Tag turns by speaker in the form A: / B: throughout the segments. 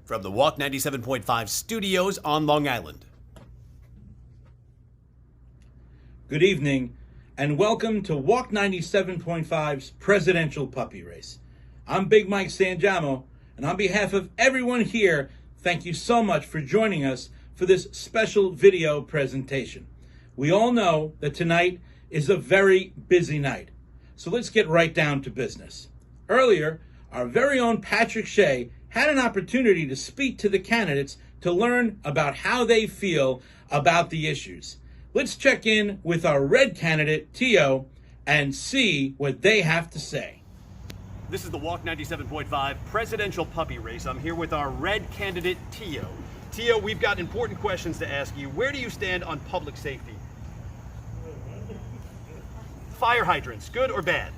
A: From the Walk 97.5 studios on Long Island.
B: Good evening, and welcome to Walk 97.5's Presidential Puppy Race. I'm Big Mike Sangiamo, and on behalf of everyone here, thank you so much for joining us for this special video presentation. We all know that tonight is a very busy night, so let's get right down to business. Earlier, our very own Patrick Shea had an opportunity to speak to the candidates to learn about how they feel about the issues. Let's check in with our red candidate, Tio, and see what they have to say.
A: This is the Walk 97.5 Presidential Puppy Race. I'm here with our red candidate, Tio. Tio, we've got important questions to ask you. Where do you stand on public safety? Fire hydrants, good or bad?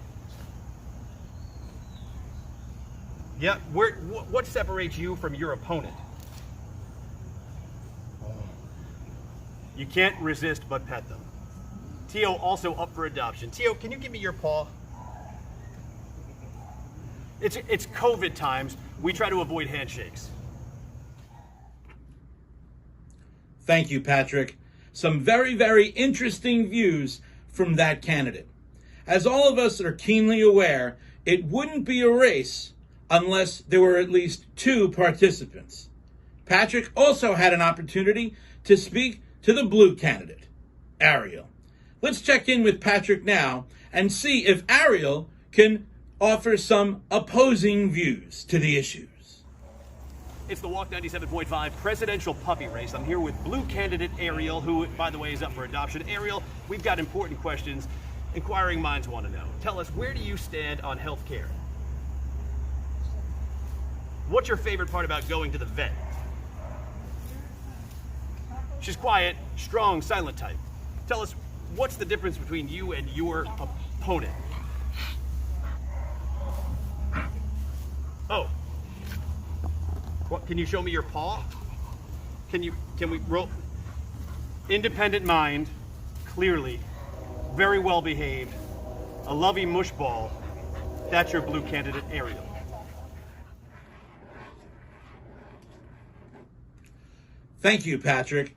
A: Yeah, what separates you from your opponent? You can't resist but pet them. Tio also up for adoption. Tio, can you give me your paw? It's COVID times. We try to avoid handshakes.
B: Thank you, Patrick. Some very, very interesting views from that candidate. As all of us are keenly aware, it wouldn't be a race unless there were at least two participants. Patrick also had an opportunity to speak to the blue candidate, Ariel. Let's check in with Patrick now and see if Ariel can offer some opposing views to the issues.
A: It's the Walk 97.5 Presidential Puppy Race. I'm here with blue candidate Ariel, who, by the way, is up for adoption. Ariel, we've got important questions inquiring minds want to know. Tell us, where do you stand on health care? What's your favorite part about going to the vet? She's quiet, strong, silent type. Tell us, what's the difference between you and your opponent? Oh. What, can you show me your paw? Can we roll? Independent mind, clearly, very well behaved, a lovey mush ball. That's your blue candidate, Ariel.
B: Thank you, Patrick.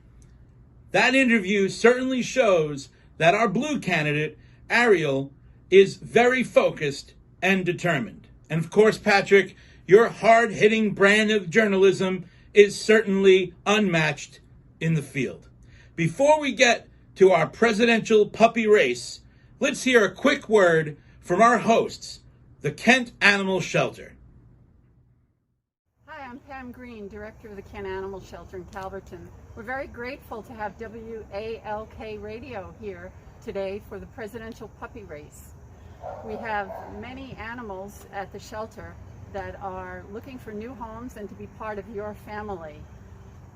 B: That interview certainly shows that our blue candidate, Ariel, is very focused and determined. And of course, Patrick, your hard-hitting brand of journalism is certainly unmatched in the field. Before we get to our presidential puppy race, let's hear a quick word from our hosts, the Kent Animal Shelter.
C: I'm Pam Green, Director of the Kent Animal Shelter in Calverton. We're very grateful to have WALK Radio here today for the Presidential Puppy Race. We have many animals at the shelter that are looking for new homes and to be part of your family.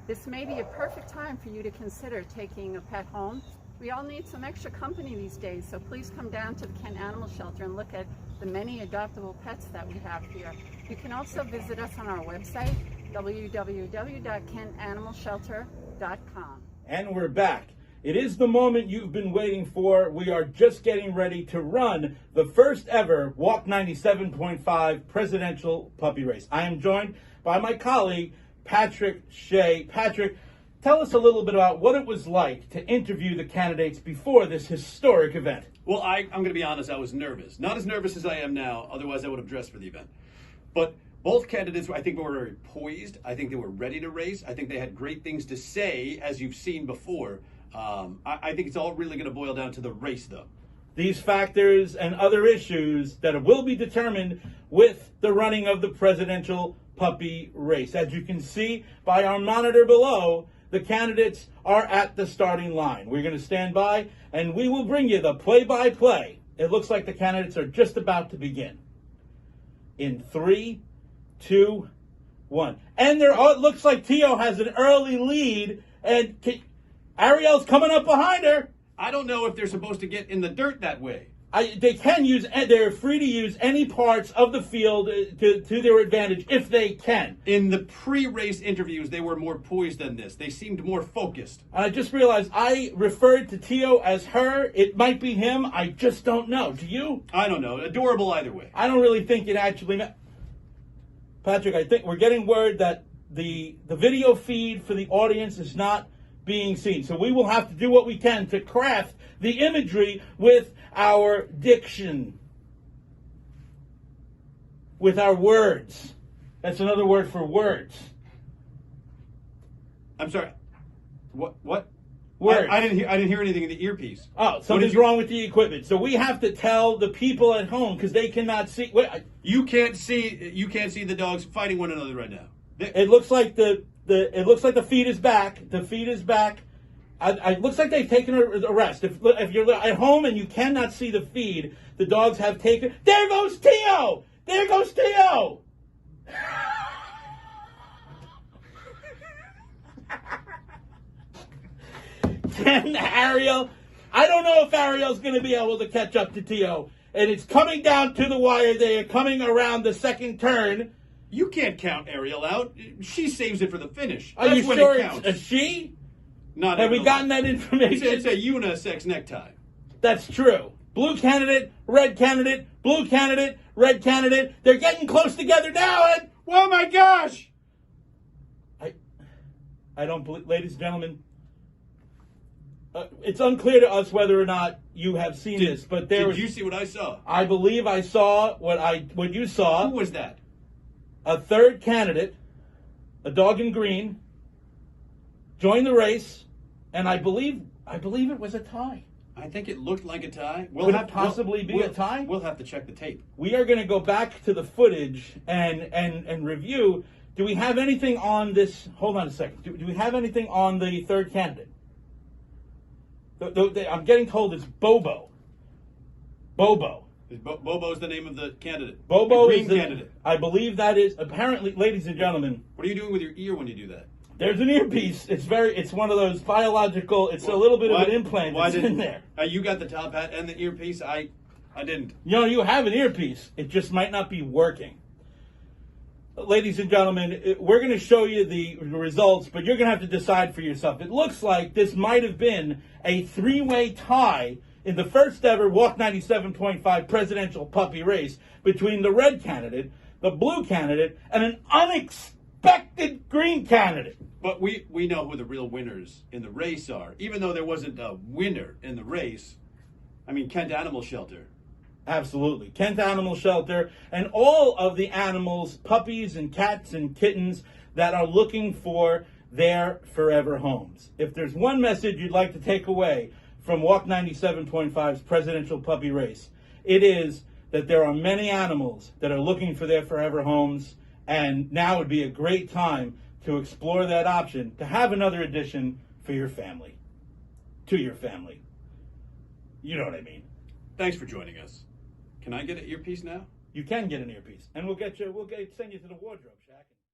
C: This may be a perfect time for you to consider taking a pet home. We all need some extra company these days, so please come down to the Kent Animal Shelter and look at the many adoptable pets that we have here. You can also visit us on our website, www.kentanimalshelter.com.
B: And we're back. It is the moment you've been waiting for. We are just getting ready to run the first ever Walk 97.5 Presidential Puppy Race. I am joined by my colleague, Patrick Shea. Patrick, tell us a little bit about what it was like to interview the candidates before this historic event.
A: Well, I'm going to be honest, I was nervous. Not as nervous as I am now, otherwise I would have dressed for the event. But both candidates, I think, were very poised. I think they were ready to race. I think they had great things to say, as you've seen before. I think it's all really going to boil down to the race, though.
B: These factors and other issues that will be determined with the running of the presidential puppy race. As you can see by our monitor below, the candidates are at the starting line. We're going to stand by, and we will bring you the play-by-play. It looks like the candidates are just about to begin. In 3, 2, 1. And it looks like Tio has an early lead, and Ariel's coming up behind her.
A: I don't know if they're supposed to get in the dirt that way.
B: They're free to use any parts of the field to their advantage if they can.
A: In the pre-race interviews, they were more poised than this. They seemed more focused.
B: I just realized I referred to Tio as her. It might be him. I just don't know. Do you?
A: I don't know. Adorable either way.
B: I don't really think it actually... Patrick, I think we're getting word that the video feed for the audience is not being seen. So we will have to do what we can to craft the imagery with our diction, with our words. That's another word for words.
A: I'm sorry. What?
B: Words.
A: I didn't hear anything in the earpiece.
B: Oh, something's wrong with the equipment. So we have to tell the people at home because they cannot see.
A: You can't see the dogs fighting one another right now.
B: It looks like it looks like the feed is back. The feed is back. It looks like they've taken a rest. If you're at home and you cannot see the feed, the dogs have taken. There goes Tio. There goes Tio. Can Ariel? I don't know if Ariel's going to be able to catch up to Tio. And it's coming down to the wire. They are coming around the second turn.
A: You can't count Ariel out. She saves it for the finish.
B: Are
A: That's
B: you
A: when
B: sure
A: it counts.
B: it's a she?
A: Not
B: Have we
A: even
B: gotten
A: a-
B: that information?
A: It's a unisex necktie.
B: That's true. Blue candidate, red candidate, blue candidate, red candidate. They're getting close together now, and
A: Oh my gosh!
B: I don't believe, ladies and gentlemen, it's unclear to us whether or not you have seen this, but
A: Did you see what I saw?
B: I believe I saw what you saw.
A: Who was that?
B: A third candidate, a dog in green, joined the race, and I believe it was a tie.
A: I think it looked like a tie.
B: Could it possibly be a tie?
A: We'll have to check the tape.
B: We are going to go back to the footage and review. Do we have anything on this? Hold on a second. Do we have anything on the third candidate? I'm getting told it's Bobo. Bobo.
A: Bobo's the name of the candidate.
B: Bobo
A: the green
B: is the
A: candidate.
B: I believe that is apparently, ladies and gentlemen.
A: What are you doing with your ear when you do that?
B: There's an earpiece. It's one of those biological. It's a little bit of an implant that's in there.
A: You got the top hat and the earpiece. I didn't.
B: You have an earpiece. It just might not be working. Ladies and gentlemen, we're going to show you the results, but you're going to have to decide for yourself. It looks like this might have been a three-way tie in the first ever Walk 97.5 presidential puppy race between the red candidate, the blue candidate, and an unexpected green candidate.
A: But we know who the real winners in the race are. Even though there wasn't a winner in the race, I mean, Kent Animal Shelter.
B: Absolutely. Kent Animal Shelter and all of the animals, puppies and cats and kittens that are looking for their forever homes. If there's one message you'd like to take away from Walk 97.5's presidential puppy race, it is that there are many animals that are looking for their forever homes, and now would be a great time to explore that option, to have another addition for your family, to your family. You know what I mean.
A: Thanks for joining us. Can I get an earpiece now?
B: You can get an earpiece, and we'll send you to the wardrobe shack.